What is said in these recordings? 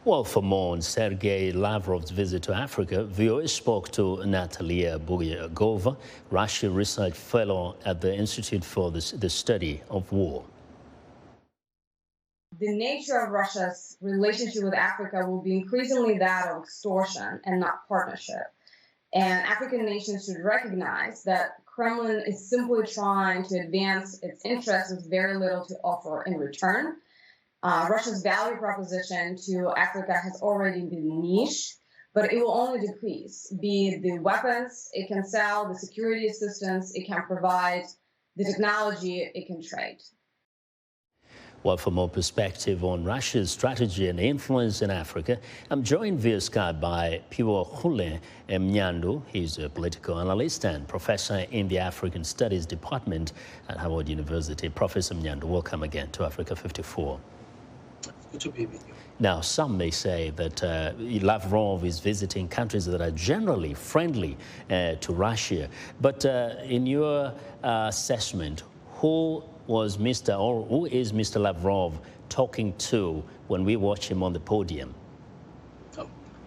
Well, for more on Sergei Lavrov's visit to Africa, VOA spoke to Natalia Buryagova, Russia Research Fellow at the Institute for the Study of War. The nature of Russia's relationship with Africa will be increasingly that of extortion and not partnership. And African nations should recognize that Kremlin is simply trying to advance its interests with very little to offer in return. Russia's value proposition to Africa has already been niche, but it will only decrease, be it the weapons it can sell, the security assistance it can provide, the technology it can trade. Well, for more perspective on Russia's strategy and influence in Africa, I'm joined via Skype by Piwo Mnyandu. He's a political analyst and professor in the African Studies Department at Harvard University. Professor Mnyandu, welcome again to Africa 54. Good to be with you. Now, some may say that Lavrov is visiting countries that are generally friendly to Russia. But in your assessment, who is Mr. Lavrov talking to when we watch him on the podium?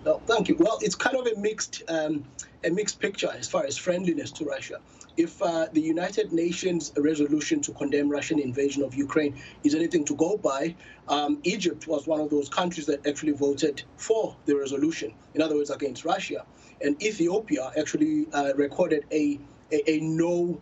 No, thank you. Well, it's kind of a mixed picture as far as friendliness to Russia. If the United Nations resolution to condemn Russian invasion of Ukraine is anything to go by, Egypt was one of those countries that actually voted for the resolution, in other words, against Russia. And Ethiopia actually recorded a no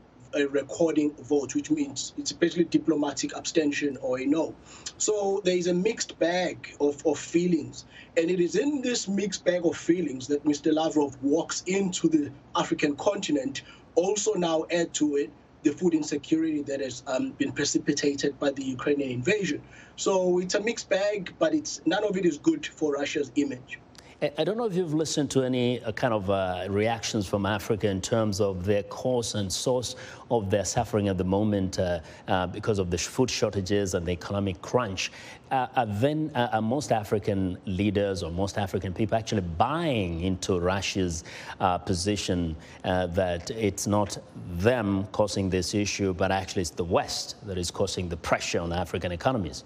recording vote, which means it's basically diplomatic abstention or a no. So there is a mixed bag of feelings. And it is in this mixed bag of feelings that Mr. Lavrov walks into the African continent. Also now add to it the food insecurity that has been precipitated by the Ukrainian invasion. So it's a mixed bag, but none of it is good for Russia's image. I don't know if you've listened to any kind of reactions from Africa in terms of their cause and source of their suffering at the moment because of the food shortages and the economic crunch. Are most African leaders or most African people actually buying into Russia's position that it's not them causing this issue, but actually it's the West that is causing the pressure on African economies?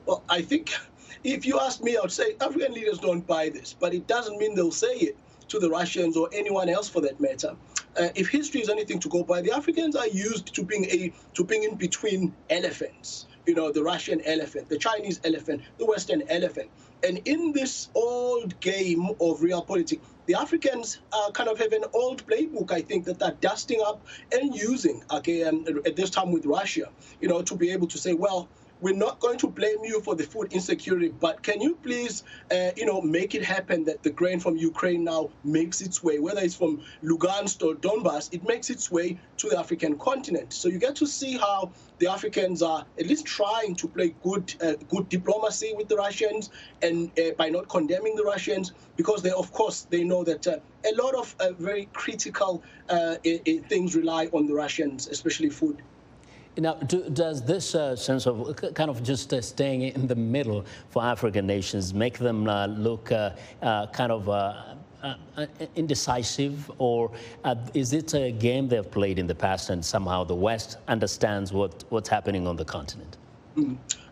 Well, I think if you ask me, I would say African leaders don't buy this, but it doesn't mean they'll say it to the Russians or anyone else for that matter. If history is anything to go by, the Africans are used to being in between elephants. You know, the Russian elephant, the Chinese elephant, the Western elephant. And in this old game of realpolitik, the Africans kind of have an old playbook, I think, that they're dusting up and using again at this time with Russia, you know, to be able to say, well, we're not going to blame you for the food insecurity, but can you please, make it happen that the grain from Ukraine now makes its way, whether it's from Lugansk or Donbass, it makes its way to the African continent. So you get to see how the Africans are at least trying to play good diplomacy with the Russians, and by not condemning the Russians, because they know that a lot of very critical things rely on the Russians, especially food. Now, does this sense of kind of just staying in the middle for African nations make them look kind of indecisive, or is it a game they've played in the past and somehow the West understands what's happening on the continent?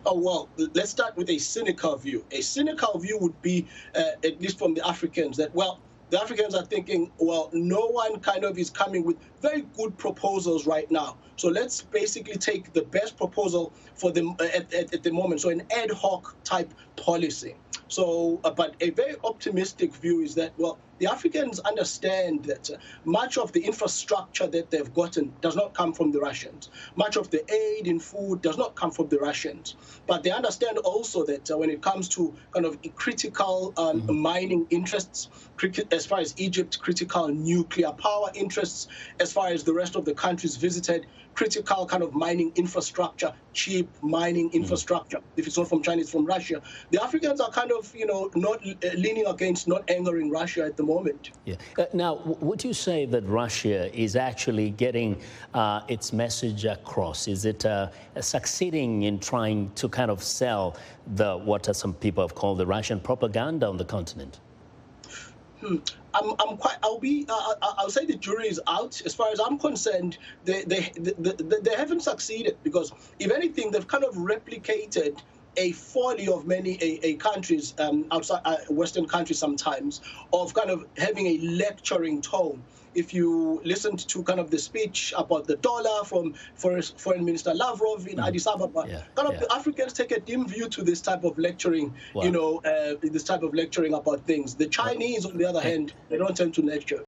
Oh, well, let's start with a cynical view. A cynical view would be, at least from the Africans, that, well, the Africans are thinking, well, no one kind of is coming with very good proposals right now. So let's basically take the best proposal for them at the moment. So an ad hoc type policy. So, but a very optimistic view is that, well, the Africans understand that much of the infrastructure that they've gotten does not come from the Russians. Much of the aid in food does not come from the Russians. But they understand also that when it comes to kind of critical mining interests, as far as Egypt, critical nuclear power interests, as far as the rest of the countries visited, critical kind of mining infrastructure, cheap mining infrastructure. If it's not from China, it's from Russia. The Africans are kind of, not leaning against not angering Russia at the moment. Yeah. Now, would you say that Russia is actually getting its message across? Is it succeeding in trying to kind of sell what some people have called the Russian propaganda on the continent? I'll say the jury is out. As far as I'm concerned, they haven't succeeded, because if anything, they've kind of replicated a folly of many countries outside Western countries sometimes of kind of having a lecturing tone. If you listened to kind of the speech about the dollar from Foreign Minister Lavrov in Addis Ababa, the Africans take a dim view to this type of lecturing, this type of lecturing about things. The Chinese, on the other hand, they don't tend to lecture.